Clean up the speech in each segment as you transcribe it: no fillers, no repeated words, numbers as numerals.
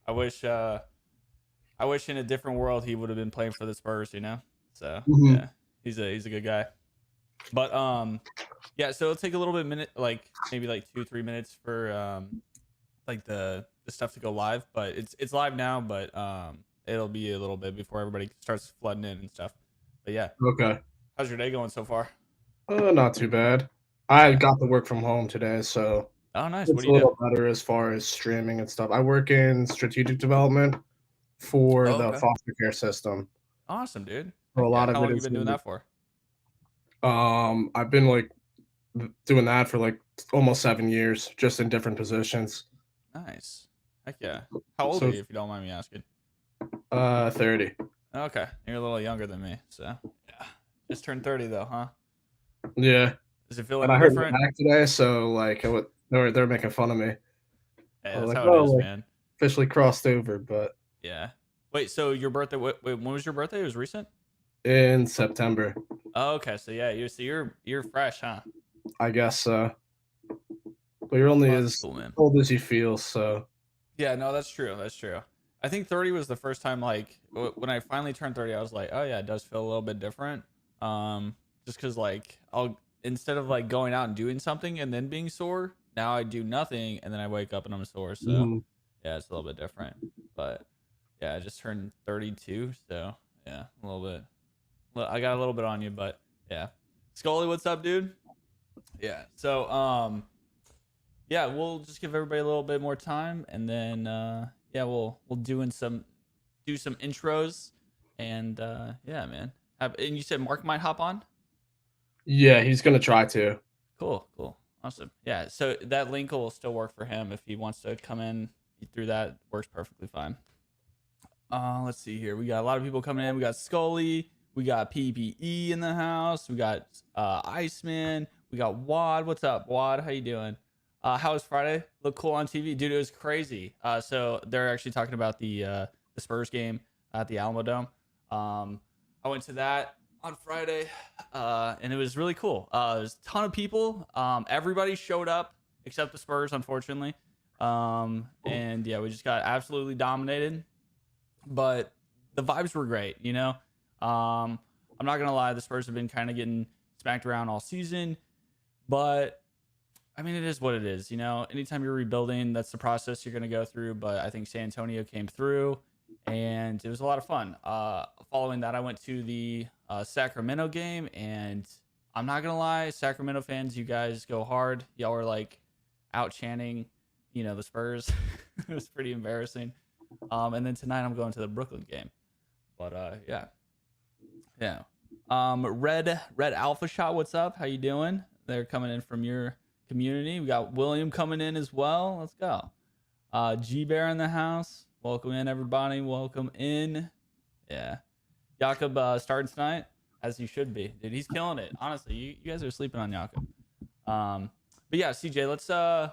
I wish in a different world he would have been playing for the Spurs, you know. So Mhm. yeah, he's a good guy. But yeah. So it'll take a little bit minute, like maybe like 2-3 minutes for like the stuff to go live. But it's live now, but it'll be a little bit before everybody starts flooding in and stuff. But yeah, Okay. how's your day going so far? Not too bad. I Yeah. got to work from home today, so Oh, nice. What it's do a you do? little better as far as streaming and stuff. I work in strategic development for Oh, the okay. foster care system. Awesome, dude. So Heck a yeah. lot How of it long you is been doing gonna be that for? I've been like doing that for like almost 7 years, just in different positions. Nice. Heck yeah. How old are So you, if you don't mind me asking? 30. Okay, you're a little younger than me, so yeah. Just turned 30 though, huh? Yeah. Does it feel And I any heard you're different? back today, so like they're making fun of me. Hey, I was that's like, how it "Oh, is, like man. officially crossed over," but Yeah. Wait, so your birthday? Wait, when was your birthday? It was recent. in September, Oh, okay, so yeah, you're fresh, huh? I guess. But you're only Oh, that's as cool, man. old as you feel, so Yeah, no, that's true. That's true. I think 30 was the first time, like, when I finally turned 30, I was like, oh yeah, it does feel a little bit different. Just because, like, I'll instead of like going out and doing something and then being sore, now I do nothing and then I wake up and I'm sore. So mhm. yeah, it's a little bit different. But yeah, I just turned 32, so yeah, a little bit. I got a little bit on you, but yeah. Scully, what's up, dude? Yeah. So yeah, we'll just give everybody a little bit more time, and then yeah, we'll do some intros, and yeah, man. And you said Mark might hop on. Yeah, he's gonna try to. Cool, cool, awesome. Yeah, so that link will still work for him if he wants to come in through that. Works perfectly fine. Let's see here. We got a lot of people coming in. We got Scully. We got PPE in the house. We got Iceman. We got Wad. What's up, Wad? How you doing? How was Friday? Look cool on TV, dude. It was crazy. So they're actually talking about the Spurs game at the Alamo Dome. I went to that on Friday, and it was really cool. There's a ton of people. Everybody showed up except the Spurs, unfortunately. And yeah, we just got absolutely dominated, but the vibes were great. I'm not gonna lie, the Spurs have been kind of getting smacked around all season, but I mean, it is what it is. Anytime you're rebuilding, that's the process you're gonna go through. But I think San Antonio came through, and it was a lot of fun. Following that, I went to the Sacramento game, and I'm not gonna lie, Sacramento fans, you guys go hard. Y'all were like out chanting, the Spurs. It was pretty embarrassing. And then tonight I'm going to the Brooklyn game. But yeah, yeah. Red Alpha Shot, what's up? How you doing? They're coming in from your community. We got William coming in as well. Let's go. G Bear in the house. Welcome in, everybody. Welcome in. Yeah. Jakob starting tonight, as you should be. Dude, he's killing it. Honestly, you guys are sleeping on Jakob. But yeah, CJ,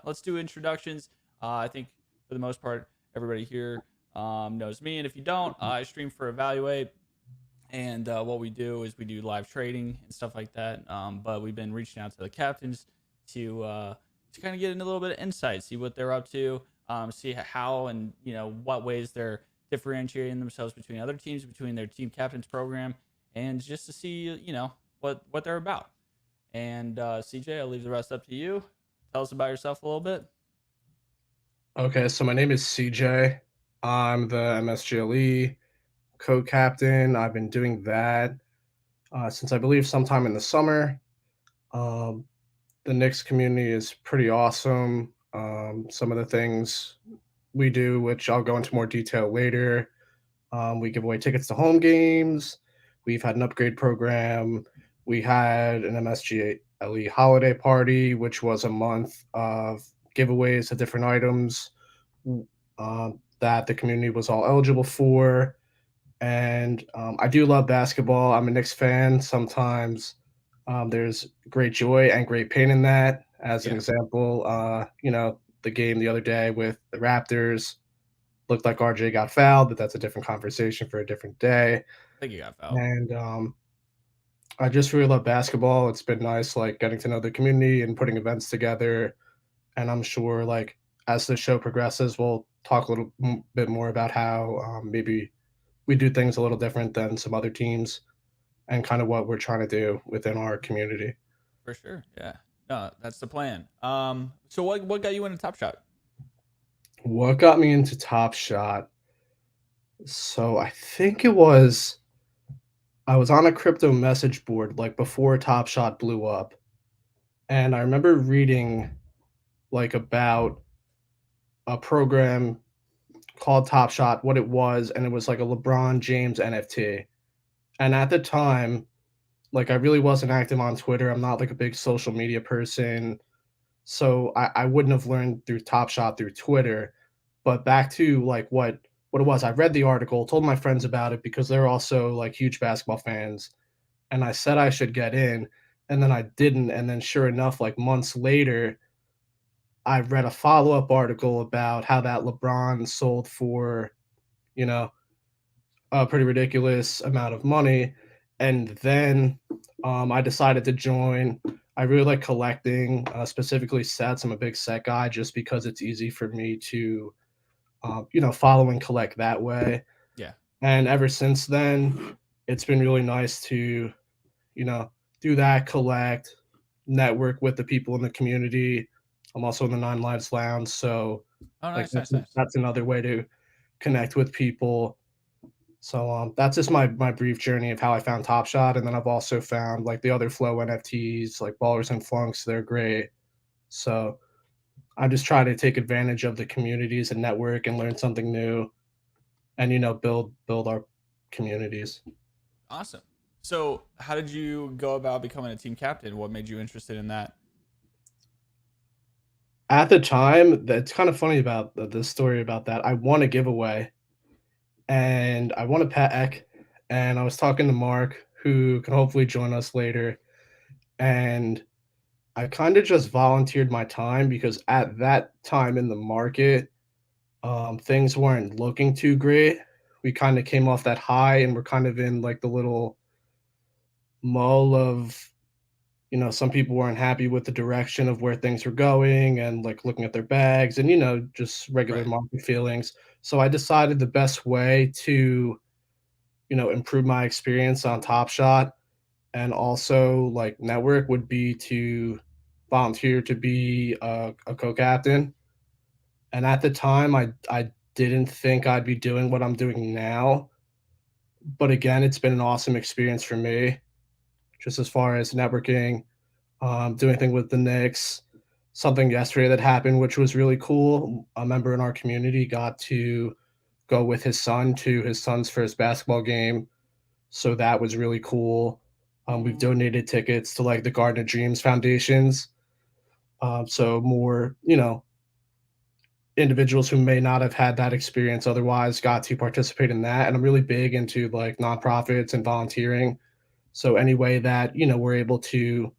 let's do introductions. I think for the most part, everybody here knows me, and if you don't, I stream for Evaluate, and what we do is we do live trading and stuff like that. But we've been reaching out to the captains to kind of get into a little bit of insight, see what they're up to, see how and what ways they're differentiating themselves between other teams, between their team captains program, and just to see what they're about. And CJ, I'll leave the rest up to you. Tell us about yourself a little bit. Okay, so my name is CJ. I'm the MSGLE co-captain. I've been doing that since I believe sometime in the summer. Um, the Knicks community is pretty awesome. Some of the things we do, which I'll go into more detail later. We give away tickets to home games. We've had an upgrade program. We had an MSGLE holiday party, which was a month of giveaways of different items that the community was all eligible for. And I do love basketball. I'm a Knicks fan. Sometimes there's great joy and great pain in that. As an Yeah, example, the game the other day with the Raptors looked like RJ got fouled, but that's a different conversation for a different day. I think you got fouled. And I just really love basketball. It's been nice, like getting to know the community and putting events together. And I'm sure, like as the show progresses, we'll talk a little bit more about how maybe we do things a little different than some other teams and kind of what we're trying to do within our community. For sure. Yeah. No, that's the plan. So what got you into Top Shot? What got me into Top Shot? So I think it was I was on a crypto message board like before Top Shot blew up, and I remember reading like about a program called Top Shot, what it was, and it was like a LeBron James NFT. And at the time, like I really wasn't active on Twitter. I'm not like a big social media person. So I wouldn't have learned through Top Shot through Twitter. But back to like what it was, I read the article, told my friends about it because they're also like huge basketball fans. And I said I should get in, and then I didn't. And then sure enough, like months later, I read a follow-up article about how that LeBron sold for, you know, a pretty ridiculous amount of money. And then I decided to join. I really like collecting, specifically sets. I'm a big set guy just because it's easy for me to, follow and collect that way. Yeah. And ever since then, it's been really nice to, you know, do that, collect, network with the people in the community. I'm also in the Nine Lives Lounge, so Oh, like nice, nice, nice. that's another way to connect with people. So that's just my brief journey of how I found Top Shot, and then I've also found like the other Flow NFTs, like Ballers and Flunks. They're great. So I just try to take advantage of the communities and network and learn something new, and build our communities. Awesome. So how did you go about becoming a team captain? What made you interested in that? At the time, that's kind of funny about the story about that. I won a giveaway, and I won a pack, and I was talking to Mark, who can hopefully join us later, and I kind of just volunteered my time because at that time in the market, things weren't looking too great. We kind of came off that high, and we're kind of in like the little mull of, some people weren't happy with the direction of where things were going and like looking at their bags and, just regular Right. market feelings. So I decided the best way to, improve my experience on Top Shot and also like network would be to volunteer to be a co-captain. And at the time, I didn't think I'd be doing what I'm doing now. But again, it's been an awesome experience for me, just as far as networking, doing things with the Knicks. Something yesterday that happened, which was really cool. A member in our community got to go with his son to his son's first basketball game. So that was really cool. We've donated tickets to like the Garden of Dreams foundations. So more, individuals who may not have had that experience otherwise got to participate in that. And I'm really big into like nonprofits and volunteering. So any way that, we're able to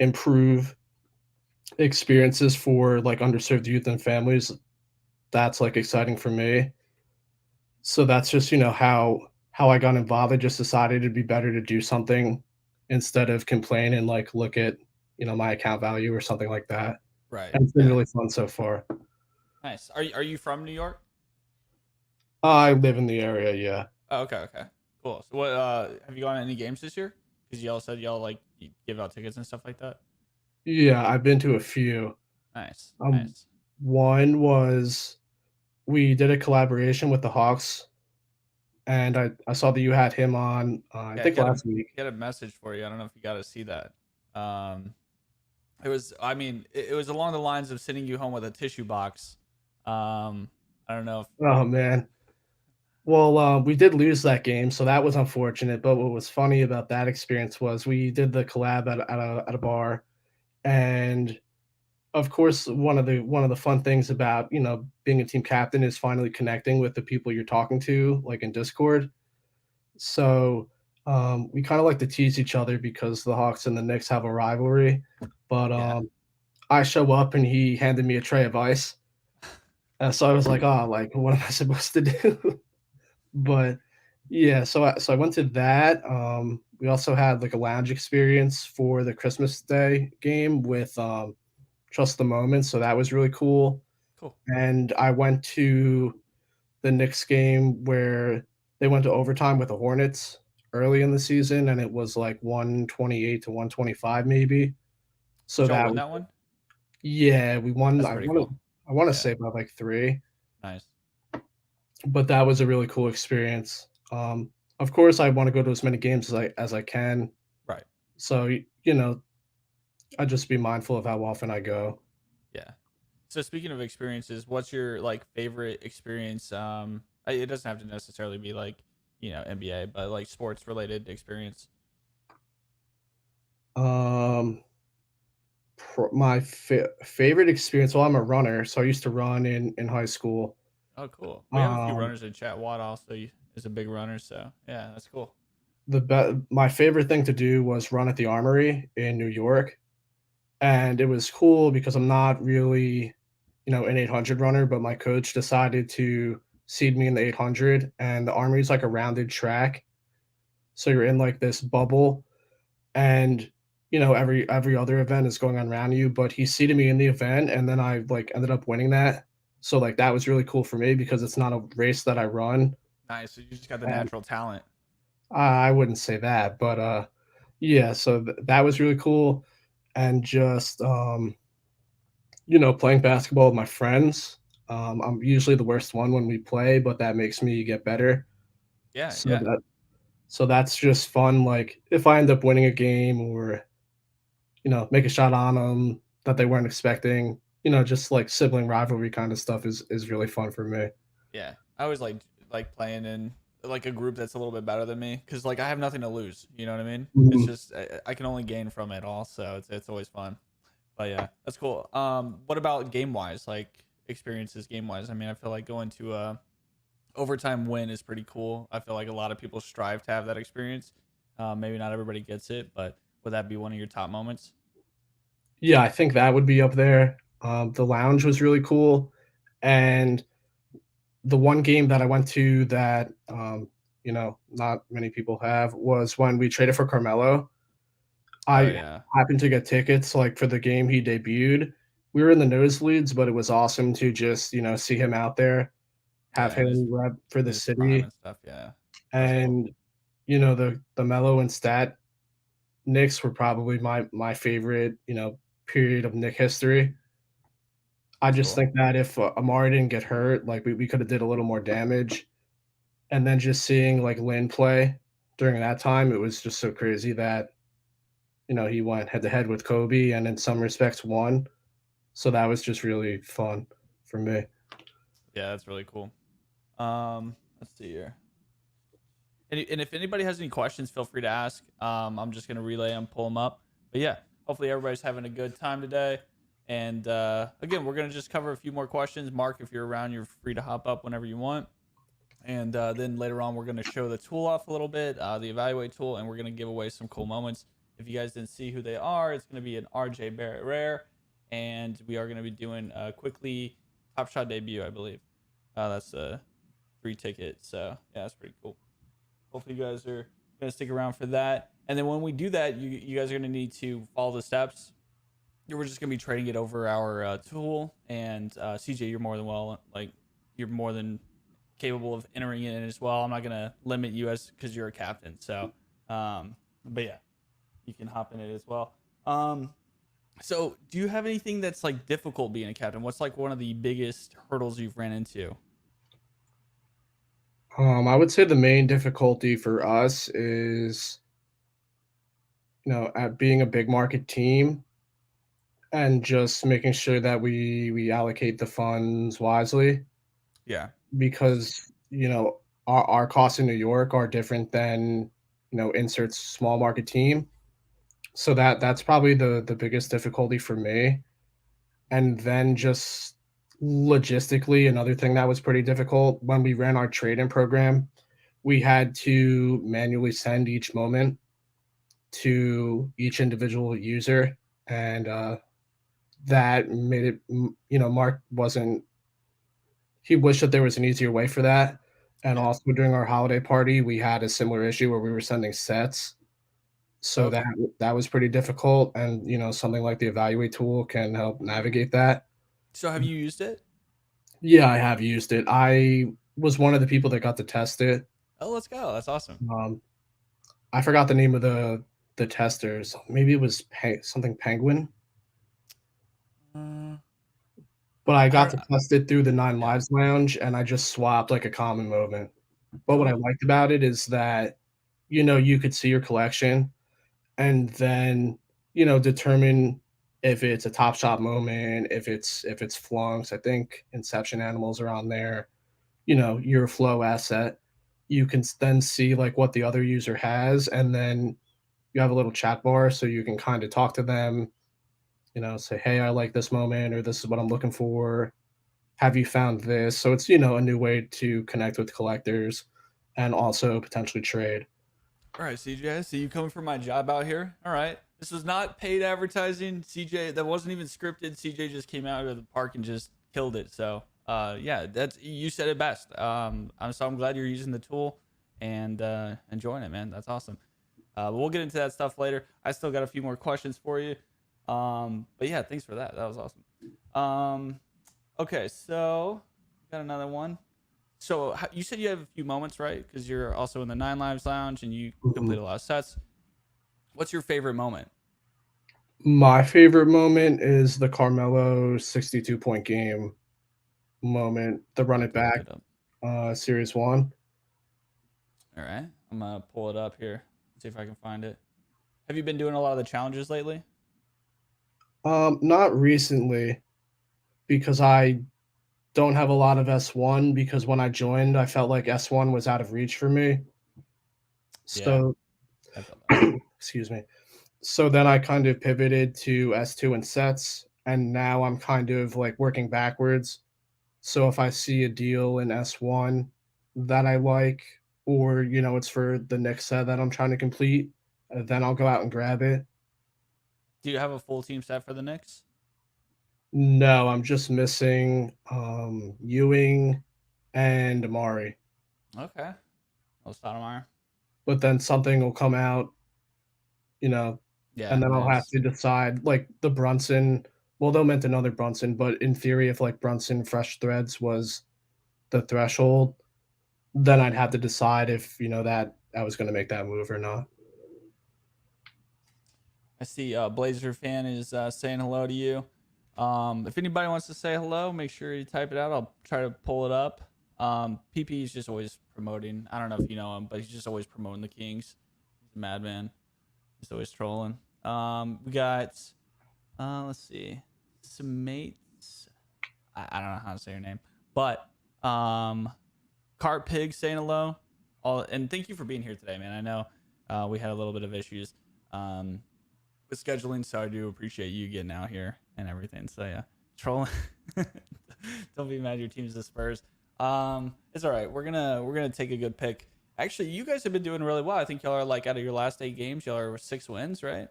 improve experiences for like underserved youth and families, that's like exciting for me. So that's just, how I got involved. I just decided it'd be better to do something instead of complain and like look at, my account value or something like that. Right. And it's been Yeah. really fun so far. Nice. Are you from New York? I live in the area, yeah. Oh, okay, okay. Cool. So what have you gone to any games this year? Because y'all said y'all like you give out tickets and stuff like that. Yeah, I've been to a few. Nice. Um, Nice. one was we did a collaboration with the Hawks, and I saw that you had him on, I Yeah, think last week. he had a message for you. I don't know if you got to see that. Um it was I mean, it was along the lines of sending you home with a tissue box. I don't know if Oh man. Well, we did lose that game, so that was unfortunate. But what was funny about that experience was we did the collab at a bar, and of course, one of the fun things about being a team captain is finally connecting with the people you're talking to, like in Discord. So we kind of like to tease each other because the Hawks and the Knicks have a rivalry. But yeah. I show up and he handed me a tray of ice, so I was like, "Oh, like what am I supposed to do?" But yeah, so I went to that. We also had like a lounge experience for the Christmas Day game with Trust the Moment, so that was really cool. Cool. and I went to the Knicks game where they went to overtime with the Hornets early in the season, and it was like 128 to 125 maybe. So Did y'all that win was that one? yeah, we won. That's pretty cool. I wanna Yeah. say by like 3, Nice. but that was a really cool experience. Of course, I wanna go to as many games as I can. Right. So, you know, I just be mindful of how often I go. Yeah. So speaking of experiences, what's your like favorite experience? It doesn't have to necessarily be like NBA, but like sports related experience. Um, my favorite experience, well, I'm a runner, so I used to run in high school. Oh, cool. We have a few Um, runners in chat. Watt also is a big runner, so yeah, that's cool. my favorite thing to do was run at the Armory in New York, and it was cool because I'm not really, an 800 runner, but my coach decided to seed me in the 800, and the Armory is like a rounded track, so you're in like this bubble, and every other event is going on around you. But he seeded me in the event, and then I like ended up winning that. So like that was really cool for me because it's not a race that I run, Nice. So you just got the and natural talent. I wouldn't say that, but yeah. So that was really cool, and just playing basketball with my friends. I'm usually the worst one when we play, but that makes me get better. Yeah, So yeah, that's just fun. Like if I end up winning a game or make a shot on them that they weren't expecting. Just like sibling rivalry kind of stuff is really fun for me. yeah. I always like playing in like a group that's a little bit better than me because like I have nothing to lose. You know what I mean? It's Mhm. just I can only gain from it all, so it's always fun. But yeah, that's cool. What about game wise? Like experiences game wise? I mean, I feel like going to a overtime win is pretty cool. I feel like a lot of people strive to have that experience. Maybe not everybody gets it, but would that be one of your top moments? Yeah, I think that would be up there. The lounge was really cool, and the one game that I went to that not many people have was when we traded for Carmelo. Oh I yeah, happened to get tickets like for the game he debuted. We were in the nosebleeds, but it was awesome to just see him out there, have yeah, and him rep for the his prime city, and stuff. Yeah, that's cool. and the Mellow and Stat Knicks were probably my favorite, period of Knick history. I That's just cool. think that if Amari didn't get hurt, like we could have did a little more damage. And then just seeing like Lynn play during that time, it was just so crazy that he went head to head with Kobe and in some respects won. So that was just really fun for me. Yeah, that's really cool. Let's see here. And if anybody has any questions, feel free to ask. I'm just gonna relay them, pull them up. But yeah, hopefully everybody's having a good time today. And again, we're gonna just cover a few more questions. Mark, if you're around, you're free to hop up whenever you want. And then later on, we're gonna show the tool off a little bit, the evaluate tool, and we're gonna give away some cool moments. If you guys didn't see who they are, it's gonna be an RJ Barrett rare, and we are gonna be doing a quickly Top Shot debut, I believe. That's a free ticket, so yeah, that's pretty cool. Hopefully, you guys are gonna stick around for that. And then when we do that, you guys are gonna need to follow the steps. We're just gonna be trading it over our tool. And CJ, you're more than you're more than capable of entering it in as well. I'm not gonna limit you as because you're a captain. So, but yeah, you can hop in it as well. Um, so do you have anything that's like difficult being a captain? What's like one of the biggest hurdles you've ran into? I would say the main difficulty for us is at being a big market team and just making sure that we allocate the funds wisely Yeah. because our costs in New York are different than insert small market team. So that's probably the biggest difficulty for me. And then just logistically, another thing that was pretty difficult when we ran our trade-in program, we had to manually send each moment to each individual user, and that made it. Mark wasn't. He wished that there was an easier way for that. And Yeah. also during our holiday party, we had a similar issue where we were sending sets. So that Okay. that was pretty difficult, and something like the evaluate tool can help navigate that. So have you used it? Yeah, I have used it. I was one of the people that got to test it. Oh, let's go. That's awesome. Um, I forgot the name of the testers. Maybe it was something Penguin, Uh, but I I got don't. to test it through the Nine Yeah. Lives Lounge, and I just swapped like a common moment. But what I Cool. liked about it is that, you could see your collection and then, determine if it's a Top Shot moment, if it's flunks. I think Inception Animals are on there. Your flow asset. You can then see like what the other user has, and then you have a little chat bar so you can kind of talk to them, say, hey, I like this moment, or this is what I'm looking for. Have you found this? So it's, a new way to connect with collectors and also potentially trade. All right, CJ. So you coming for my job out here? All right. This was not paid advertising, CJ. That wasn't even scripted. CJ just came out of the park and just killed it. So, yeah, that's you said it best. I'm glad you're using the tool and enjoying it, man. That's awesome. But we'll get into that stuff later. I still got a few more questions for you. But yeah, thanks for that. That was awesome. Okay, so got another one. So you said you have a few moments, right? Because you're also in the Nine Lives Lounge and you complete a lot of sets. What's your favorite moment? My favorite moment is the Carmelo 62-point game moment, the run it Have to look back, it up. series one. All right, I'm gonna pull it up here. See if I can find it. Have you been doing a lot of the challenges lately? Not recently because I don't have a lot of S1 because when I joined, I felt like S1 was out of reach for me. Yeah, So, I felt that. excuse me. So then I kind of pivoted to S2 and sets, and now I'm kind of like working backwards. So if I see a deal in S1 that I like, or it's for the next set that I'm trying to complete, then I'll go out and grab it. Do you have a full team set for the Knicks? No, I'm just missing Ewing and Amari. Okay, well, Stoudemire. But then something will come out, you know, and Yeah, then I'll have that's to decide like the Brunson. Well, they'll mint another Brunson, but in theory, if like Brunson Fresh Threads was the threshold, then I'd have to decide if that I was going to make that move or not. I see Blazer fan is saying hello to you. If anybody wants to say hello, make sure you type it out. I'll try to pull it up. PP is just always promoting. I don't know if you know him, but he's just always promoting the Kings. He's a madman. He's always trolling. We got, let's see, Smates. I don't know how to say your name, but Cart Pig saying hello. And thank you for being here today, man. I know we had a little bit of issues. With scheduling, so I do appreciate you getting out here and everything. So yeah, trolling. Don't be mad. Your team's the Spurs. It's all right. We're gonna take a good pick. Actually, you guys have been doing really well. I think y'all are like out of your last 8 games, y'all are 6 wins, right?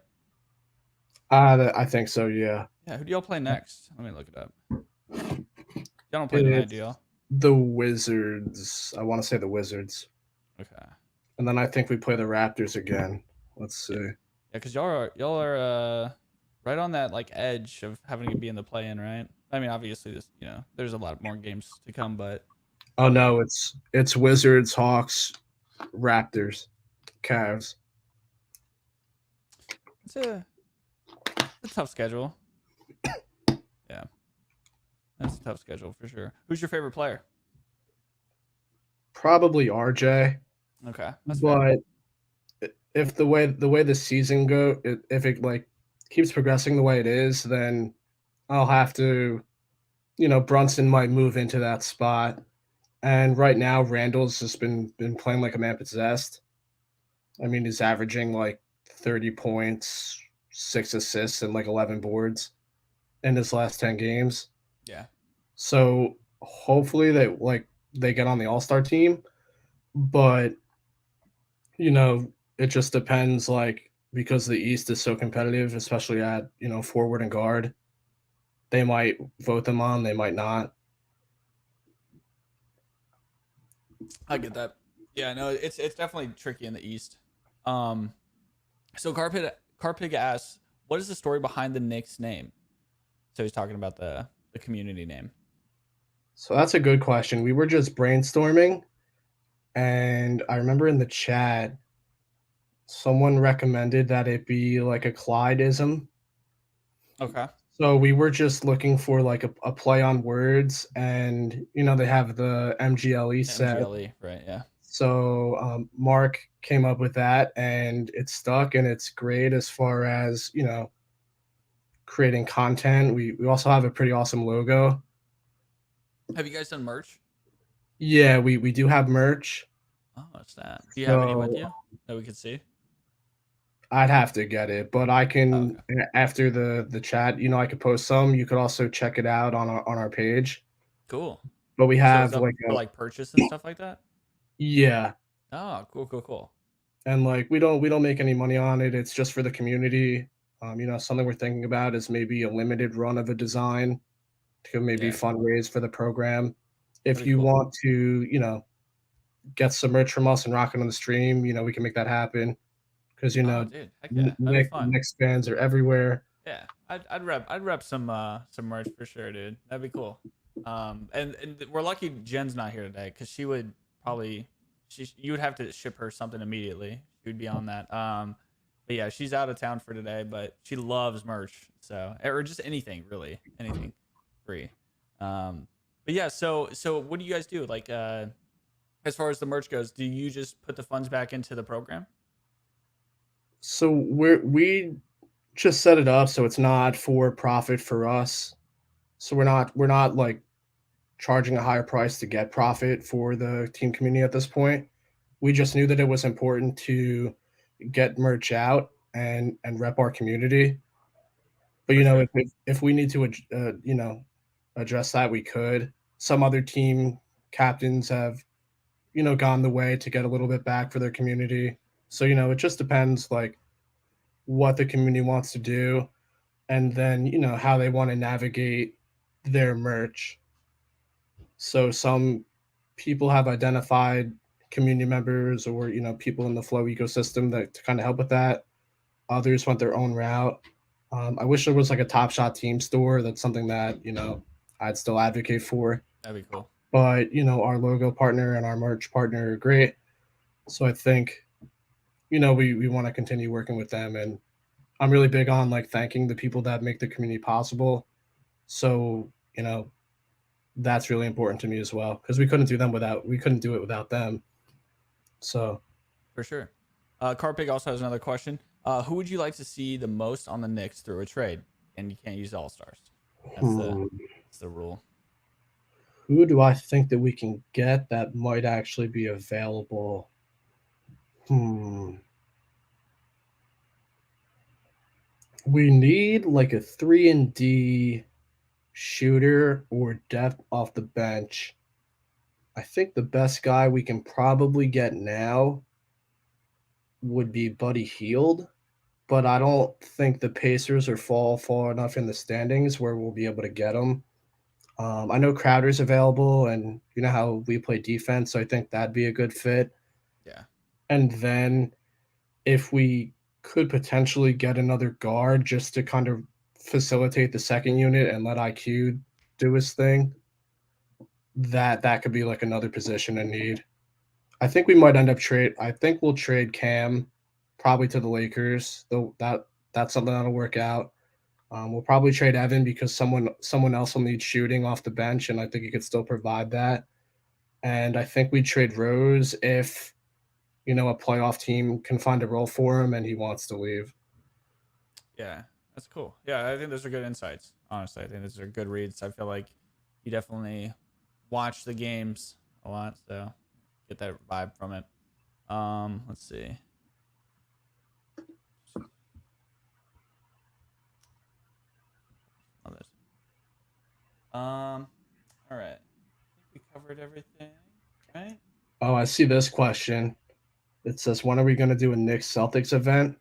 I think so. Yeah, Yeah. Who do y'all play next? Let me look it up. Y'all don't play tonight, do it's y'all? the Wizards. I want to say the Wizards, Okay. and then I think we play the Raptors again. Let's Yeah, see. because y'all are right on that like edge of having to be in the play-in, right? I mean, obviously, this there's a lot more games to come, but Oh um, no, it's Wizards, Hawks, Raptors, Cavs. it's a tough schedule. Yeah, that's a tough schedule for sure. Who's your favorite player? Probably RJ, Okay, that's fair. but if the way the season if it like keeps progressing the way it is, then I'll have to. Brunson might move into that spot, and right now Randall's just been playing like a man possessed. I mean, he's averaging like 30 points, 6 assists, and like 11 boards in his last 10 games. Yeah, So hopefully they get on the All-Star team, but it just depends like because the East is so competitive, especially at, forward and guard. They might vote them on, they might not. I get that. Yeah, no, it's definitely tricky in the East. Um, so Carpig asks, what is the story behind the Knicks name? So he's talking about the community name. So that's a good question. We were just brainstorming, and I remember in the chat, someone recommended that it be like a Clydeism. Okay. So we were just looking for like a play on words, and they have the MGLE set. MGLE, right? Yeah. So Mark came up with that, and it's stuck, and it's great as far as creating content. We also have a pretty awesome logo. Have you guys done merch? Yeah, we do have merch. Oh, what's that? Do you have any with So you that we could see? I'd have to get it, but I Oh, can okay. after the chat. I could post some. You could also check it out on our page. Cool. But we So it's have up like for a like purchase and stuff like that? yeah, Oh, cool, cool, cool. and like we don't make any money on it. It's just for the community. Something we're thinking about is maybe a limited run of a design to maybe Yeah, fundraise for the program. If that'd be you cool. want to, get some merch from us and rock it on the stream, we can make that happen because Oh, dude, heck yeah, that'd be fun. Knicks fans are everywhere. Yeah, I'd rep some merch for sure, dude. That'd be cool. And we're lucky Jen's not here today because she would probably you would have to ship her something immediately. She would be on that. But yeah, she's out of town for today, but she loves merch, so or just anything really, anything free. But yeah, so what do you guys do? Like, as far as the merch goes, do you just put the funds back into the program? So we just set it up so it's not for profit for us. So we're not like charging a higher price to get profit for the team community at this point. We just knew that it was important to get merch out and rep our community. But For sure. if we need to address that, we could. Some other team captains have gone the way to get a little bit back for their community. So it just depends like what the community wants to do, and then how they want to navigate their merch. So some people have identified community members or people in the flow ecosystem that to kind of help with that. Others went their own route. I wish there was like a Top Shot team store. That's something that I'd still advocate for. That'd be cool. But our logo partner and our merch partner are great. So I think we want to continue working with them, and I'm really big on like thanking the people that make the community possible. So that's really important to me as well because we couldn't do it without them. So For sure. Carpig also has another question. Who would you like to see the most on the Knicks through a trade? And you can't use all stars. That's the hmm, that's the rule. who do I think that we can get that might actually be available? Hmm. We need like a 3 and D shooter or depth off the bench. I think the best guy we can probably get now would be Buddy Hield, but I don't think the Pacers are fall far enough in the standings where we'll be able to get him. I know Crowder's available, and you know how we play defense, so I think that'd be a good fit. Yeah. And then if we could potentially get another guard just to kind of facilitate the second unit and let IQ do his thing, that could be like another position in need. I think we might end up trade. I think we'll trade Cam probably to the Lakers. Though that's something that'll work out. We'll probably trade Evan because someone else will need shooting off the bench, and I think he could still provide that. And I think we trade Rose if a playoff team can find a role for him and he wants to leave. Yeah. That's cool. Yeah, I think those are good insights. Honestly, I think those are good reads. I feel like you definitely watch the games a lot, so get that vibe from it. Let's see. Others. All right. I think we covered everything, right? Oh, I see this question. It says, when are we going to do a Knicks Celtics event?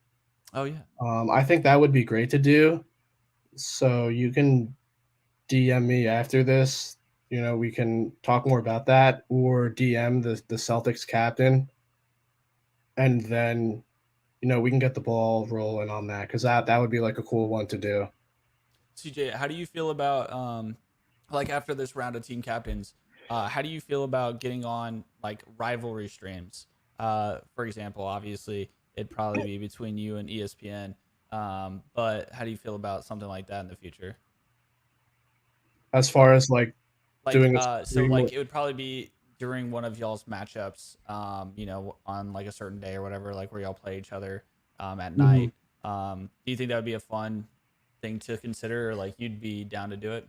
Oh yeah. I think that would be great to do. So you can DM me after this. We can talk more about that, or DM the Celtics captain, and then we can get the ball rolling on that because that would be like a cool one to do. CJ, how do you feel about like after this round of team captains, how do you feel about getting on like rivalry streams? For example, obviously it'd probably be between you and ESPN. But how do you feel about something like that in the future? As far as like Like, doing a so stream, like it would probably be during one of y'all's matchups, on like a certain day or whatever, like where y'all play each other, at Mhm. night. Do you think that would be a fun thing to consider, or like you'd be down to do it?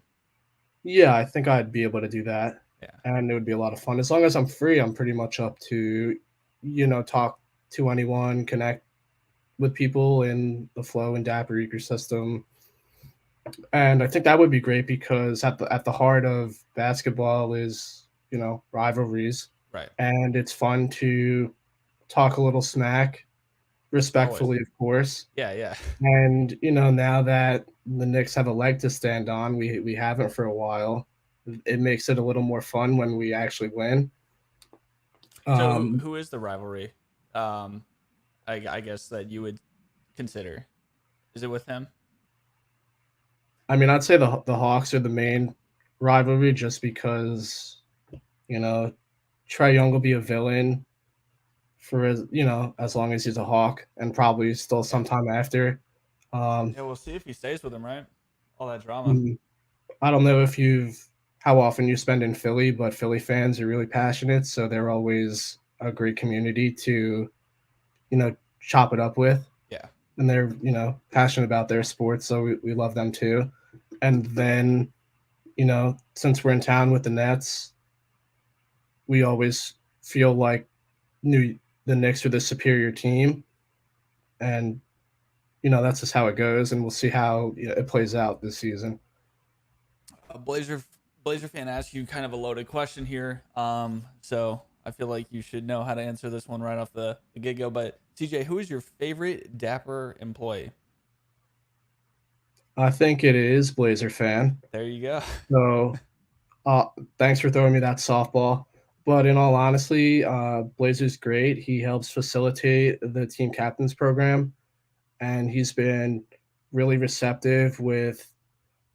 Yeah, I think I'd be able to do that, Yeah. and it would be a lot of fun. As long as I'm free, I'm pretty much up to, talk to anyone, connect with people in the Flow and Dapper ecosystem. And I think that would be great because at the heart of basketball is, rivalries, Right. and it's fun to talk a little smack, Always. respectfully, of course. Yeah. Yeah. And now that the Knicks have a leg to stand on, we haven't for a while. It makes it a little more fun when we actually win. So Um, who is the rivalry? Um, I guess that you would consider. Is it with him? I mean, I'd say the Hawks are the main rivalry just because you know Trey Young will be a villain for as long as he's a Hawk, and probably still Yeah. sometime after. Um, Yeah. We'll see if he stays with him. Right. All that drama. mm, I don't know if you've how often you spend in Philly, but Philly fans are really passionate, so they're always a great community to chop it up with, Yeah. and they're passionate about their sports, so we love them too. And then since we're in town with the Nets, we always feel like new the Knicks are the superior team, and that's just how it goes, and we'll see how it plays out this season. A Blazer fan asked you kind of a loaded question here. So I feel like you should know how to answer this one right off the get go. But CJ, who is your favorite Dapper employee? I think it is Blazer fan. There you go. So uh, thanks for throwing me that softball. But in all honesty, Blazer's great. He helps facilitate the team captains program, and he's been really receptive with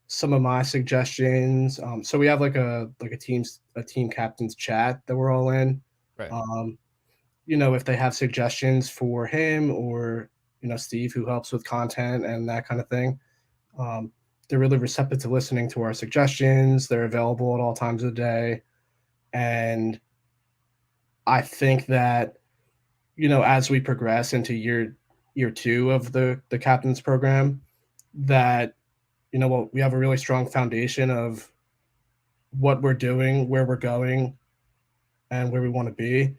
some of my suggestions. So we have like a team captains chat that we're all in. Right. Um, if they have suggestions for him or Steve, who helps with content and that kind of thing, um, they're really receptive to listening to our suggestions. They're available at all times of the day, and I think that as we progress into year two of the captains program, that we have a really strong foundation of what we're doing, where we're going, and where we want to be.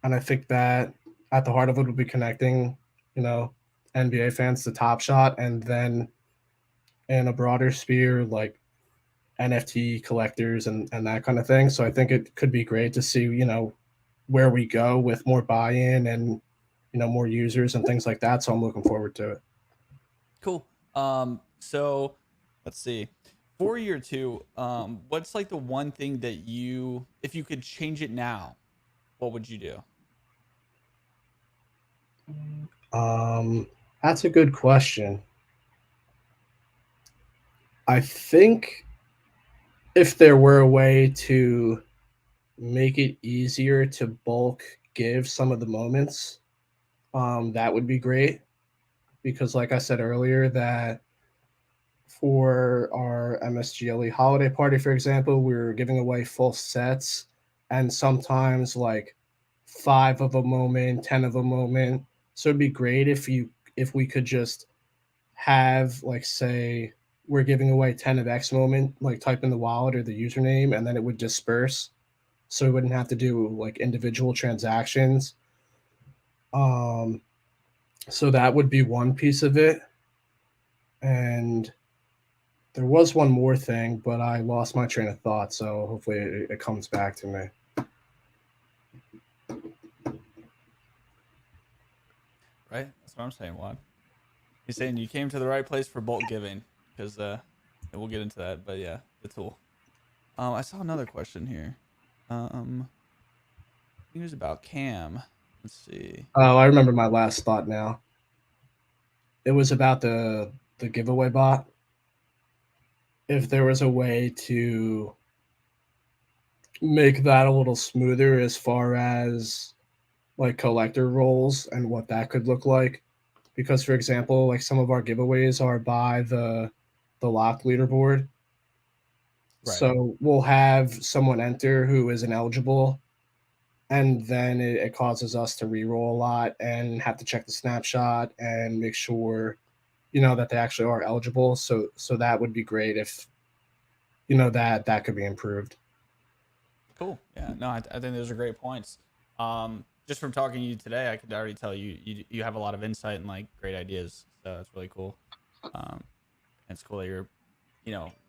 And I think that at the heart of it will be connecting, you know, NBA fans to Top Shot, and then in a broader sphere, like NFT collectors and that kind of thing. So I think it could be great to see, where we go with more buy-in and more users and things like that. So I'm looking forward to it. Cool. So let's see. For year two, what's like the one thing that if you could change it now, what would you do? Um, that's a good question. I think if there were a way to make it easier to bulk give some of the moments, that would be great. Because, like I said earlier, that for our MSGLE holiday party, for example, we were giving away full sets, and sometimes like 5 of a moment, 10 of a moment. So it'd be great if we could just have, like, say we're giving away 10 of X moment, like type in the wallet or the username, and then it would disperse, so we wouldn't have to do like individual transactions. Um, so that would be one piece of it, and there was one more thing, but I lost my train of thought. So hopefully it comes back to me. Right. That's what I'm saying, Juan. He's saying you came to the right place for bulk giving because and we'll get into that, but yeah, the tool. I saw another question here. I think it was about Cam. Let's see. Oh, I remember my last thought now. It was about the giveaway bot. if there was a way to make that a little smoother as far as like collector roles and what that could look like. Because for example, like some of our giveaways are by the lock leaderboard. Right. So we'll have someone enter who is ineligible, and then it causes us to re-roll a lot and have to check the snapshot and make sure that they actually are eligible. So that would be great if that could be improved. Cool. Yeah. No, I think those are great points. Just from talking to you today, I could already tell you have a lot of insight and like great ideas. So that's really cool. Um, and it's cool that you're,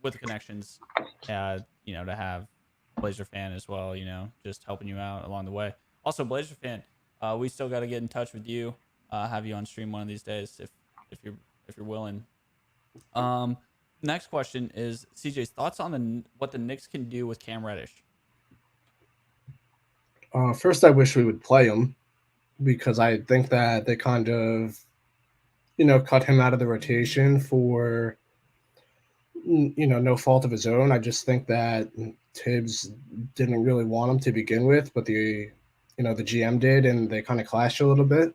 with the connections, to have Blazer fan as well, just helping you out along the way. Also, Blazer fan, we still got to get in touch with you, have you on stream one of these days if you're willing. Um, Next question is CJ's thoughts on what the Knicks can do with Cam Reddish. First, I wish we would play him because I think that they kind of cut him out of the rotation for no fault of his own. I just think that Tibbs didn't really want him to begin with, but the GM did, and they kind of clashed a little bit.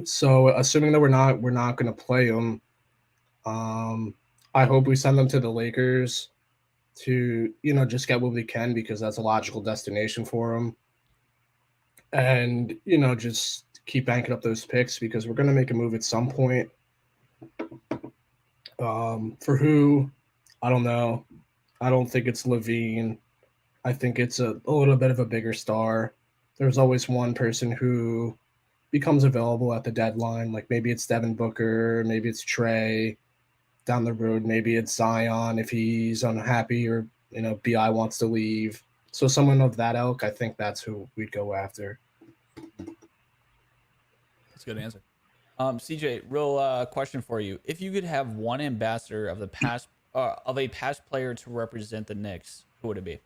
So assuming that we're not going to play him, I hope we send them to the Lakers to just get what we can because that's a logical destination for them, and just keep banking up those picks because we're going to make a move at some point. For who, I don't know. I don't think it's Levine. I think it's a little bit of a bigger star. There's always one person who becomes available at the deadline. Like maybe it's Devin Booker, maybe it's Trey down the road, maybe it's Zion if he's unhappy or BI wants to leave. So someone of that ilk, I think that's who we'd go after. That's a good answer. CJ, real question for you: if you could have one ambassador of a past player to represent the Knicks, who would it be?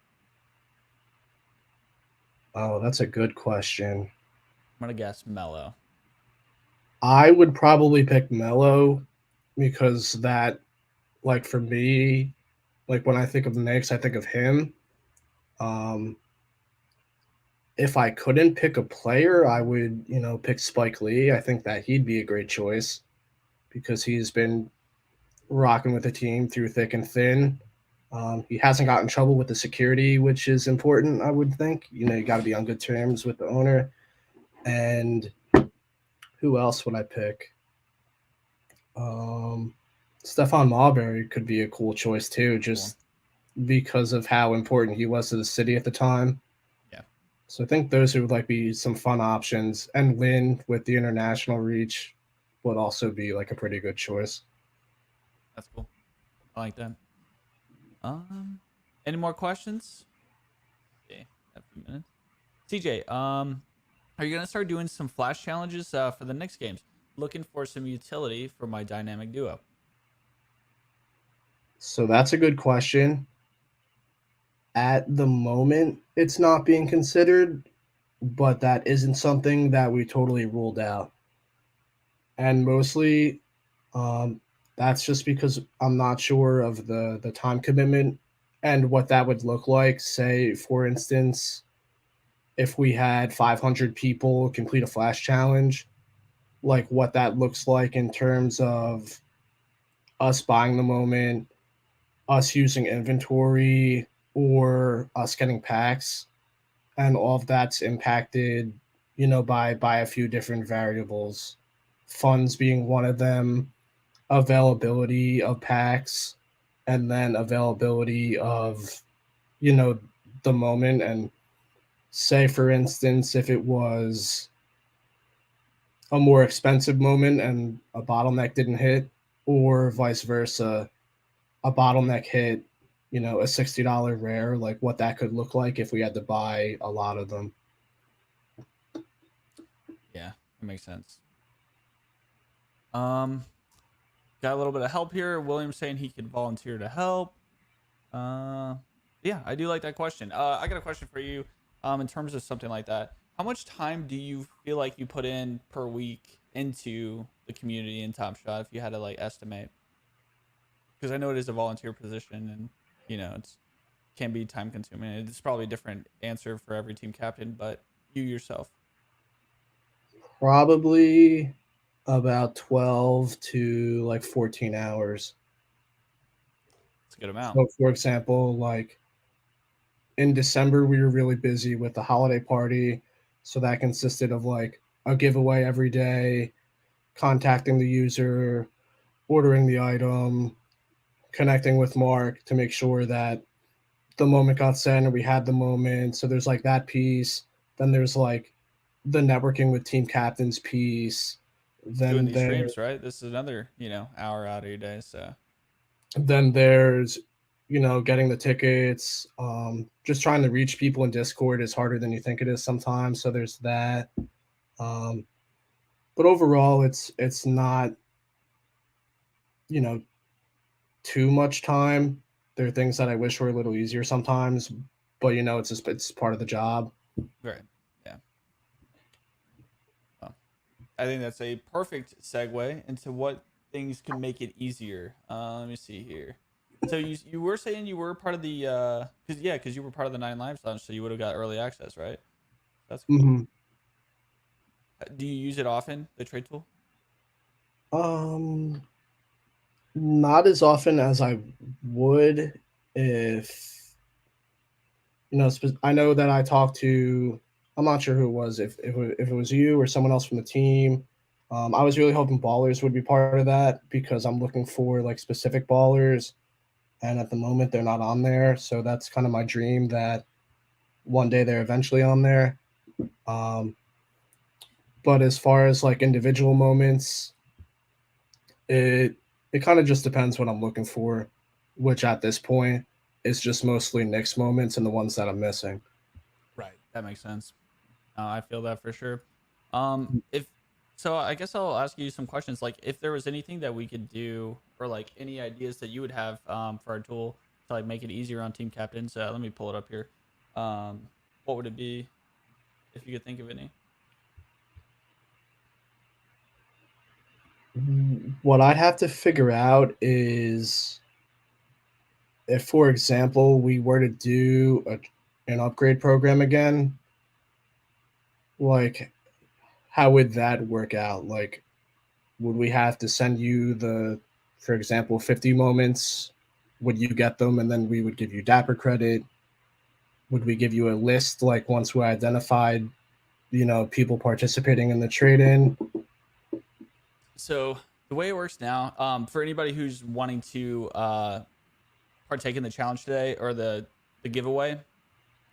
Oh, that's a good question. I'm gonna guess Melo. I would probably pick Melo because that, like for me, like when I think of the Knicks, I think of him. Um, if I couldn't pick a player, I would, pick Spike Lee. I think that he'd be a great choice because he's been rocking with the team through thick and thin. He hasn't got in trouble with the security, which is important, I would think. You got to be on good terms with the owner. And who else would I pick? Stephon Marbury could be a cool choice too, just because of how important he was to the city at the time. Yeah. So I think those would like be some fun options. And Lynn with the international reach would also be like a pretty good choice. That's cool. I like that. Any more questions? Okay, a few minutes. CJ, are you gonna start doing some flash challenges for the Knicks games? Looking for some utility for my dynamic duo. So that's a good question. At the moment, it's not being considered, but that isn't something that we totally ruled out. And mostly, um, that's just because I'm not sure of the time commitment and what that would look like. Say, for instance, if we had 500 people complete a flash challenge, like what that looks like in terms of us buying the moment, us using inventory, or us getting packs, and all of that's impacted, by a few different variables. Funds being one of them, availability of packs, and then availability of, you know, the moment. And say, for instance, if it was a more expensive moment and a bottleneck didn't hit, or vice versa, a bottleneck hit, a $60 rare, like what that could look like if we had to buy a lot of them. Yeah, that makes sense. Got a little bit of help here. William saying he could volunteer to help. Yeah, I do like that question. I got a question for you. In terms of something like that, how much time do you feel like you put in per week into the community in Top Shot if you had to like estimate? because I know it is a volunteer position, and it's can be time consuming. It's probably a different answer for every team captain, but you yourself. Probably about 12 to like 14 hours. It's a good amount. So, for example, like in December, we were really busy with the holiday party. So that consisted of like a giveaway every day, contacting the user, ordering the item, connecting with Mark to make sure that the moment got sent and we had the moment. So there's like that piece. Then there's like the networking with team captains piece. Doing Then these there streams, right? This is another, hour out of your day. So then there's getting the tickets. Just trying to reach people in Discord is harder than you think it is sometimes. So there's that. Um, but overall, it's not you know too much time. There are things that I wish were a little easier sometimes, but it's part of the job. right, yeah. Well, I think that's a perfect segue into what things can make it easier. Let me see here. So you were saying you were part of the because you were part of the Nine Lives Lounge, so you would have got early access, right? That's cool. Hmm. Do you use it often, the trade tool? Um, Not as often as I would if I know that I talked to. I'm not sure who it was. If it was you or someone else from the team, I was really hoping ballers would be part of that because I'm looking for like specific ballers, and at the moment they're not on there. So that's kind of my dream that one day they're eventually on there. Um, but as far as like individual moments, it it kind of just depends what I'm looking for, which at this point is just mostly Knicks moments and the ones that I'm missing. Right. That makes sense. I feel that for sure. If so, I guess I'll ask you some questions. Like, if there was anything that we could do, or like any ideas that you would have for our tool to like make it easier on team captains. Let me pull it up here. What would it be if you could think of any? What I'd have to figure out is if, for example, we were to do an upgrade program again, like how would that work out? Like, would we have to send you for example, 50 moments? Would you get them and then we would give you Dapper credit? Would we give you a list like once we identified, people participating in the trade in? So the way it works now, for anybody who's wanting to partake in the challenge today or the giveaway,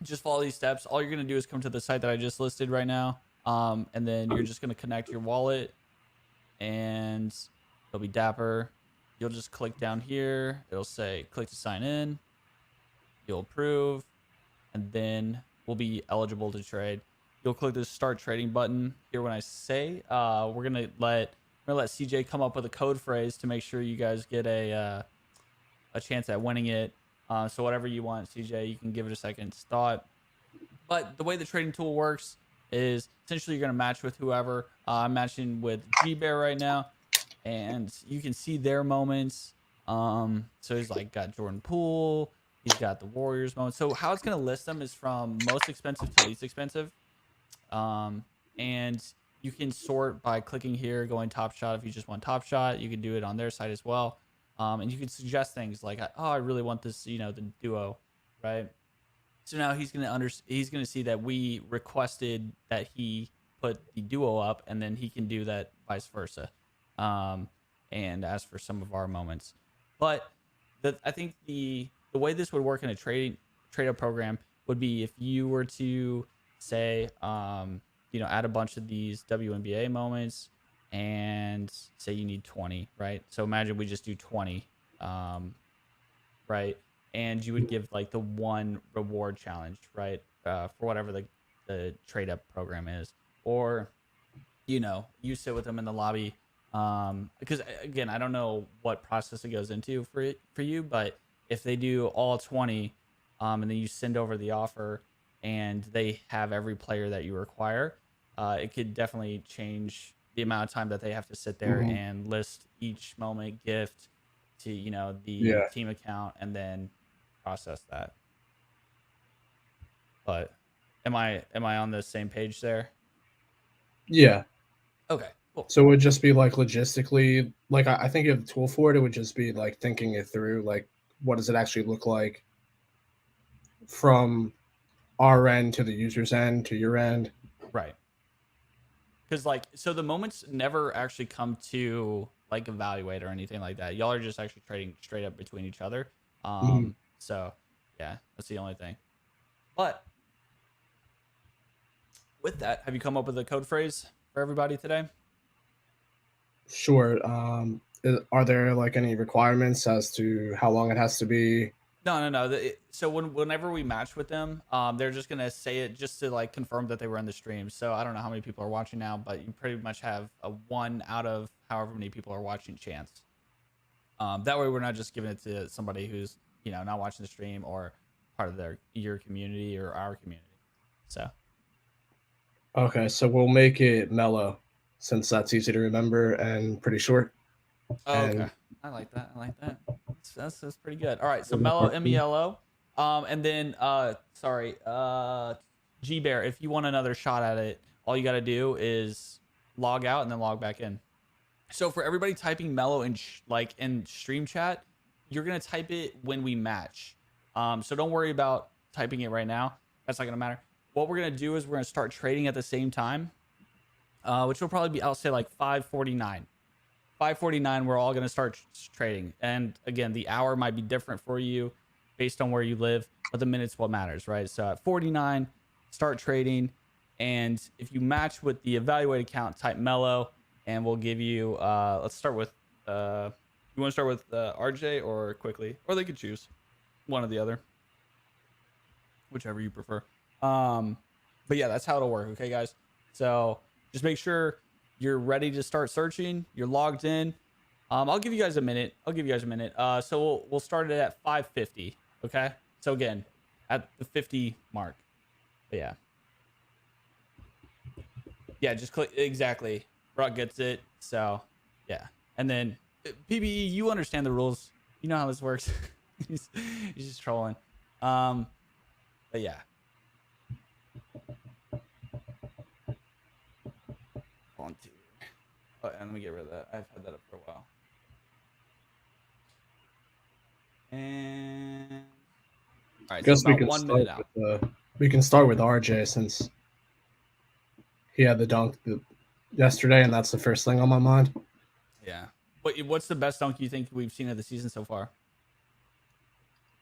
just follow these steps. All you're gonna do is come to the site that I just listed right now, and then you're just gonna connect your wallet, and it'll be Dapper. You'll just click down here. It'll say click to sign in. You'll approve, and then we'll be eligible to trade. You'll click the start trading button here when I say. We're gonna let CJ come up with a code phrase to make sure you guys get a chance at winning it. So whatever you want, CJ, you can give it a second thought. But the way the trading tool works is essentially you're going to match with whoever. I'm matching with G Bear right now, and you can see their moments. So he's like got Jordan Poole, he's got the Warriors moment. So how it's going to list them is from most expensive to least expensive. And you can sort by clicking here, going top shot. If you just want top shot, you can do it on their side as well. And you can suggest things like, oh, I really want this, the duo, right? So now he's gonna see that we requested that he put the duo up, and then he can do that vice versa, um, and ask for some of our moments. But I think the way this would work in a trade up program would be if you were to say, add a bunch of these WNBA moments, and say you need 20, right? So imagine we just do 20, right? And you would give like the one reward challenge, right? For whatever the trade up program is, or you sit with them in the lobby. Because again, I don't know what process it goes into for you, but if they do all 20, and then you send over the offer, and they have every player that you require, it could definitely change the amount of time that they have to sit there Mhm. and list each moment, gift, to, you know, the Yeah. team account and then process that. But am I on the same page there? Yeah. Okay, cool. So it would just be like logistically, like I think you have the tool for it. It would just be like thinking it through, like what does it actually look like from our end to the user's end to your end. Right. Because like, so the moments never actually come to like evaluate or anything like that. Y'all are just actually trading straight up between each other. Mhm. So yeah, that's the only thing. But with that, have you come up with a code phrase for everybody today? Sure. Are there like any requirements as to how long it has to be? No. So whenever we match with them, they're just gonna say it just to like confirm that they were in the stream. So I don't know how many people are watching now, but you pretty much have a 1 out of however many people are watching chance. That way we're not just giving it to somebody who's, you know, not watching the stream or part of your community or our community. So Okay, so we'll make it mellow since that's easy to remember and pretty short. okay, And I like that. That's pretty good. All right, so Melo, MELO, and then sorry, G Bear. If you want another shot at it, all you got to do is log out and then log back in. So for everybody typing Mellow in like in stream chat, you're gonna type it when we match. So don't worry about typing it right now. That's not gonna matter. What we're gonna do is we're gonna start trading at the same time, which will probably be, I'll say, like 5:49. 5:49, we're all gonna start trading. And again, the hour might be different for you based on where you live, but the minutes what matters, right? So at 49, start trading, and if you match with the evaluate account, type Mellow, and we'll give you. Let's start with. You want to start with RJ or quickly, or they could choose one or the other, whichever you prefer. But yeah, that's how it'll work. Okay, guys. So just make sure you're ready to start searching. You're logged in. I'll give you guys a minute. So we'll start it at 5:50. Okay. So again, at the 50 mark. But yeah, just click exactly. Brock gets it. So yeah, and then PBE, you understand the rules. You know how this works. he's, he's just trolling. But yeah. Volunteer. Oh, and let me get rid of that. I've had that up for a while. And all right, I guess so about 1 minute out. We can start with RJ since he had the dunk yesterday, and that's the first thing on my mind. Yeah. What's the best dunk you think we've seen of the season so far?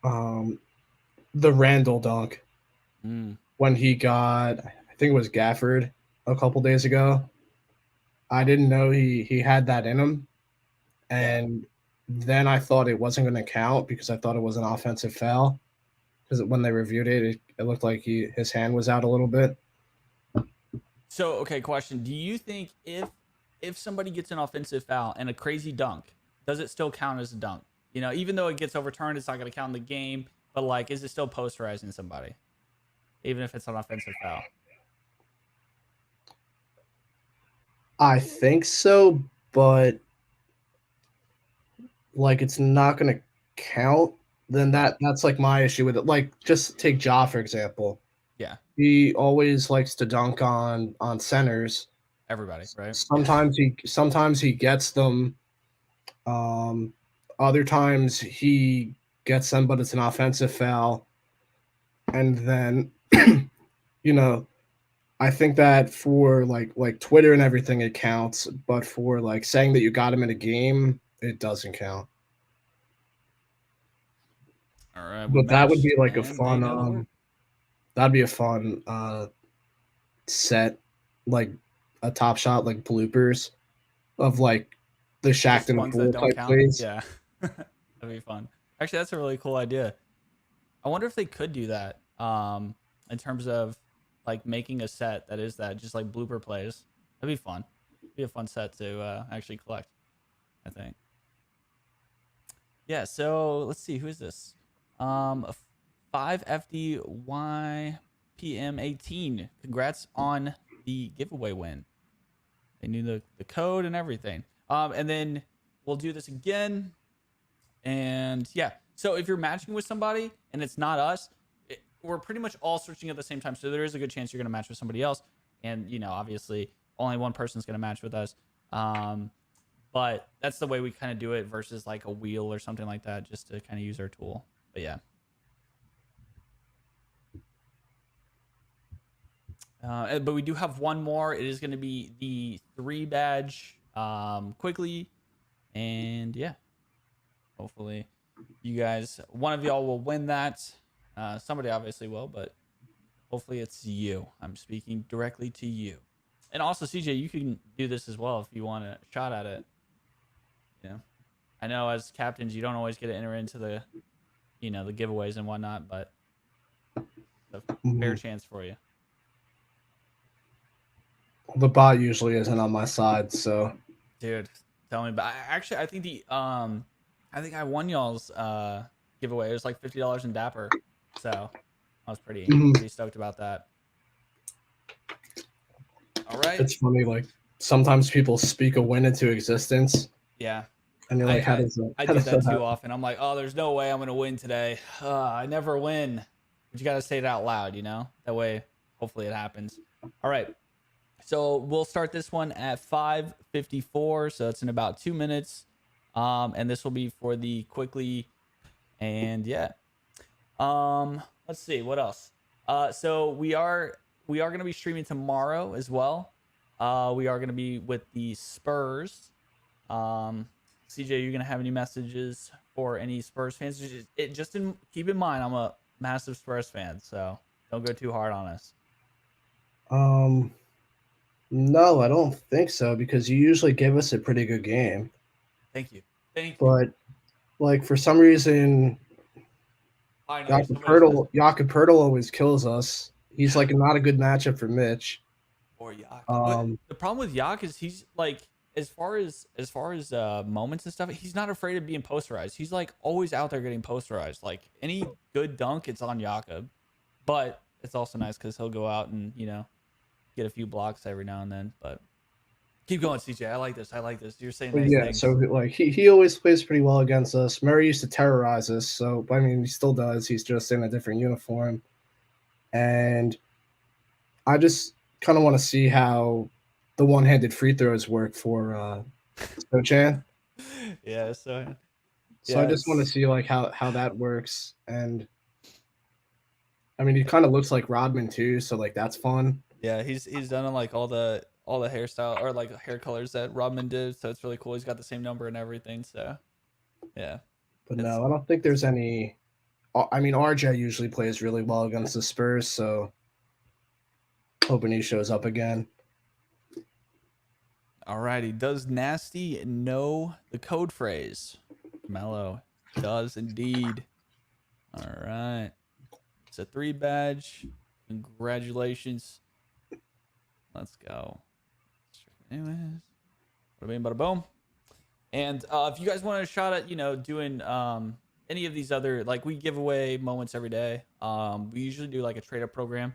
The Randall dunk when he got, I think it was Gafford a couple days ago. I didn't know he had that in him, and then I thought it wasn't going to count because I thought it was an offensive foul. Because when they reviewed it, it looked like his hand was out a little bit. So, okay, question: do you think if somebody gets an offensive foul and a crazy dunk, does it still count as a dunk? You know, even though it gets overturned, it's not going to count in the game. But like, is it still posterizing somebody, even if it's an offensive foul? I think so, but like it's not going to count. Then that's like my issue with it. Like just take Ja for example. Yeah, He always likes to dunk on centers. everybody, right? Sometimes he gets them. Other times he gets them, but it's an offensive foul. And then, you know, I think that for like Twitter and everything, it counts, but for like saying that you got him in a game, it doesn't count. All right, But that would be like a fun, that'd be a fun set, like a Top Shot, like bloopers of like the Shackton and Poole type plays. Yeah, that'd be fun. Actually, that's a really cool idea. I wonder if they could do that. In terms of like making a set that is that just like blooper plays. That'd be fun. It'd be a fun set to actually collect, I think. Yeah. So let's see. Who is this? 5FDYPM18. Congrats on the giveaway win. They knew the code and everything. And then we'll do this again. And yeah, so if you're matching with somebody and it's not us, we're pretty much all searching at the same time. So there is a good chance you're going to match with somebody else. And, obviously only one person's going to match with us. But that's the way we kind of do it versus like a wheel or something like that, just to kind of use our tool. But yeah. But we do have one more. It is going to be the 3 badge quickly. And yeah, hopefully you guys, one of y'all will win that. Somebody obviously will, but hopefully it's you. I'm speaking directly to you. And also, CJ, you can do this as well if you want a shot at it. I know as captains, you don't always get to enter into the, the giveaways and whatnot, but it's a fair chance for you. The bot usually isn't on my side, so. Dude, tell me. But I think I think I won y'all's giveaway. It was like $50 in Dapper, so I was pretty stoked about that. All right. It's funny, like sometimes people speak a win into existence. Yeah. And you're like, how does that? I do that too often. I'm like, oh, there's no way I'm gonna win today. I never win. But you gotta say it out loud, That way, hopefully it happens. All right. So we'll start this one at 5:54. So it's in about 2 minutes. And this will be for the quickly. And yeah. Let's see what else. So we are going to be streaming tomorrow as well. We are going to be with the Spurs. CJ, you're going to have any messages for any Spurs fans? Keep in mind, I'm a massive Spurs fan, so don't go too hard on us. No, I don't think so, because you usually give us a pretty good game. Thank you. But like for some reason, Jakob always kills us. He's like not a good matchup for Mitch. Or Yak. The problem with Yak is he's like, as far as moments and stuff, he's not afraid of being posterized. He's like always out there getting posterized. Like any good dunk, it's on Jakob. But it's also nice because he'll go out and get a few blocks every now and then. But keep going, CJ. I like this. You're saying nice things. So like he always plays pretty well against us. Murray used to terrorize us, so I mean he still does. He's just in a different uniform. And I just kind of want to see how the one-handed free throws work for Sochan. Yeah, so I just want to see like how that works. And I mean he kind of looks like Rodman too, so like that's fun. Yeah, he's done like all the hairstyle or like hair colors that Rodman did, so it's really cool. He's got the same number and everything, so yeah. But no, I don't think there's any. I mean, RJ usually plays really well against the Spurs, so hoping he shows up again. Alrighty, does Nasty know the code phrase? Mello does indeed. All right, it's a 3 badge. Congratulations. Let's go. Anyways, bada bing, bada boom. And if you guys want a shot at doing any of these other, like, we give away moments every day. We usually do like a trade up program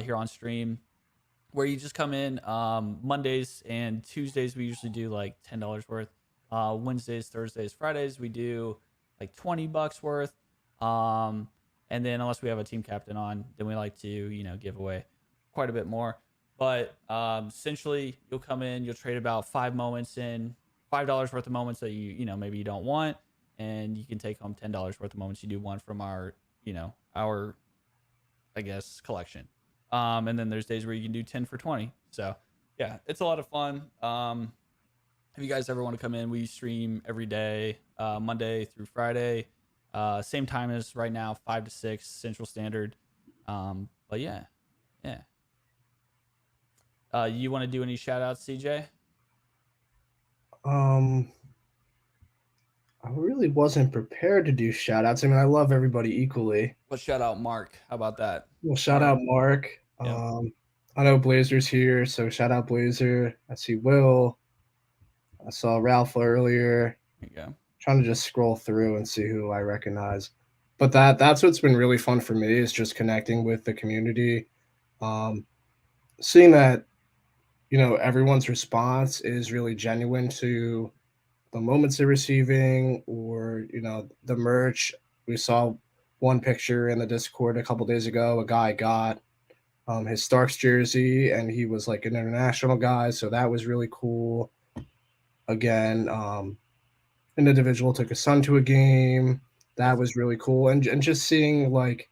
here on stream where you just come in. Mondays and Tuesdays we usually do like $10 worth. Wednesdays, Thursdays, Fridays we do like $20 worth. And then unless we have a team captain on, then we like to give away quite a bit more. But essentially you'll come in, you'll trade about $5 worth of moments that you maybe you don't want, and you can take home $10 worth of moments you do want from our I guess collection. And then there's days where you can do 10 for 20. So yeah, it's a lot of fun. If you guys ever want to come in, we stream every day, Monday through Friday, same time as right now, 5 to 6 Central Standard. But yeah. You want to do any shout outs, CJ? I really wasn't prepared to do shout outs. I mean, I love everybody equally. Let's shout out Mark. How about that? Well, shout out Mark. Yeah. I know Blazer's here, so shout out Blazer. I see Will. I saw Ralph earlier. There you go. Trying to just scroll through and see who I recognize. But that's what's been really fun for me, is just connecting with the community. Seeing that, everyone's response is really genuine to the moments they're receiving, or the merch. We saw one picture in the Discord a couple days ago. A guy got his Starks jersey, and he was like an international guy, so that was really cool. Again, an individual took his son to a game. That was really cool, and just seeing like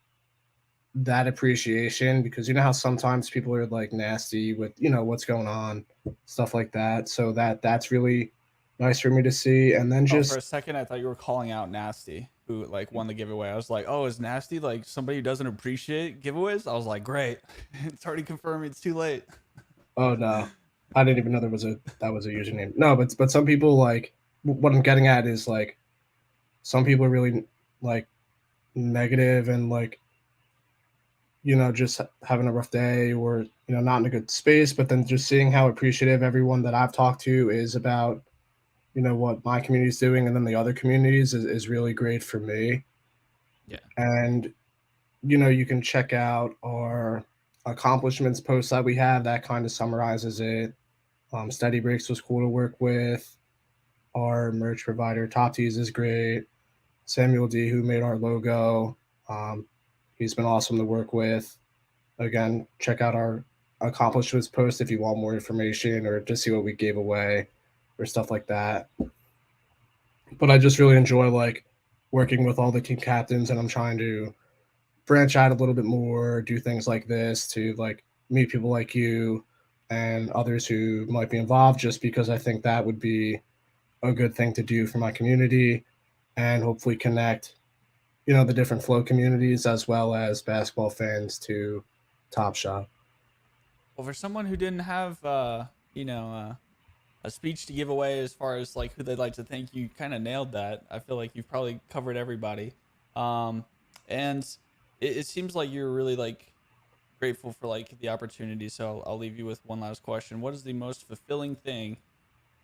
that appreciation, because you know how sometimes people are like nasty with what's going on, stuff like that. So that's really nice for me to see. And then Oh, for just a second, I thought you were calling out Nasty, who like won the giveaway. I was like, oh, is Nasty like somebody who doesn't appreciate giveaways? I was like, great, it's already confirmed. It's too late. oh no, I didn't even know that was a username. No, but some people like what I'm getting at is like some people are really like negative and like just having a rough day, or not in a good space, but then just seeing how appreciative everyone that I've talked to is about what my community is doing, and then the other communities is really great for me. Yeah. And you can check out our accomplishments post that we have that kind of summarizes it. Steady Breaks was cool to work with. Our merch provider Top Tees is great. Samuel D, who made our logo, um, he's been awesome to work with. Again, check out our accomplishments post if you want more information or to see what we gave away or stuff like that. But I just really enjoy like working with all the team captains, and I'm trying to branch out a little bit more, do things like this to like meet people like you and others who might be involved, just because I think that would be a good thing to do for my community, and hopefully connect the different flow communities as well as basketball fans to Top Shot. Well, for someone who didn't have, a speech to give away as far as like who they'd like to thank, you kind of nailed that. I feel like you've probably covered everybody. Um, and it seems like you're really like grateful for like the opportunity. So I'll leave you with one last question. What is the most fulfilling thing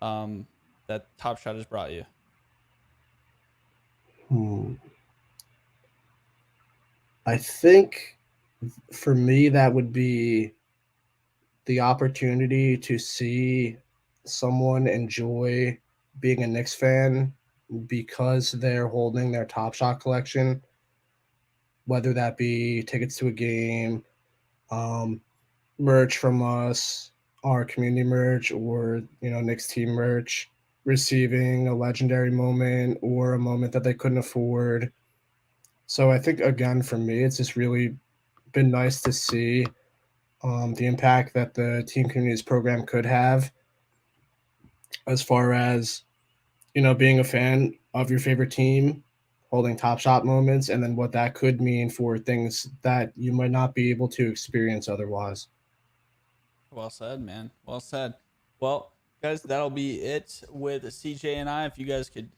um, that Top Shot has brought you? Hmm. I think for me that would be the opportunity to see someone enjoy being a Knicks fan because they're holding their Top Shot collection, whether that be tickets to a game, um, merch from us, our community merch, or Knicks team merch, receiving a legendary moment or a moment that they couldn't afford. So I think again for me, it's just really been nice to see the impact that the team communities program could have as far as being a fan of your favorite team, holding top shot moments, and then what that could mean for things that you might not be able to experience otherwise. Well said, man. Well said. Well, guys, that'll be it with CJ and I. If you guys could,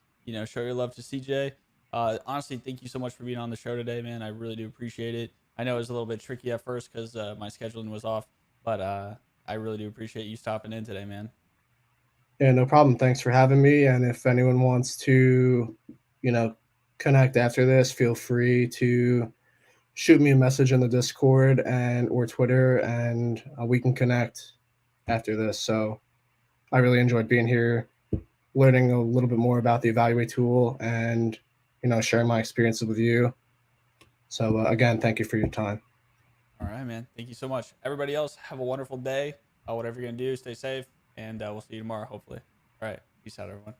show your love to CJ. Honestly, thank you so much for being on the show today, man. I really do appreciate it. I know it was a little bit tricky at first because my scheduling was off, but I really do appreciate you stopping in today, man. Yeah, no problem. Thanks for having me. And if anyone wants to, you know, connect after this, feel free to shoot me a message in the Discord and or Twitter, and we can connect after this. So I really enjoyed being here, learning a little bit more about the Evaluate tool, and sharing my experiences with you. So again, thank you for your time. All right, man. Thank you so much. Everybody else, have a wonderful day. Whatever you're going to do, stay safe, and we'll see you tomorrow, hopefully. All right. Peace out, everyone.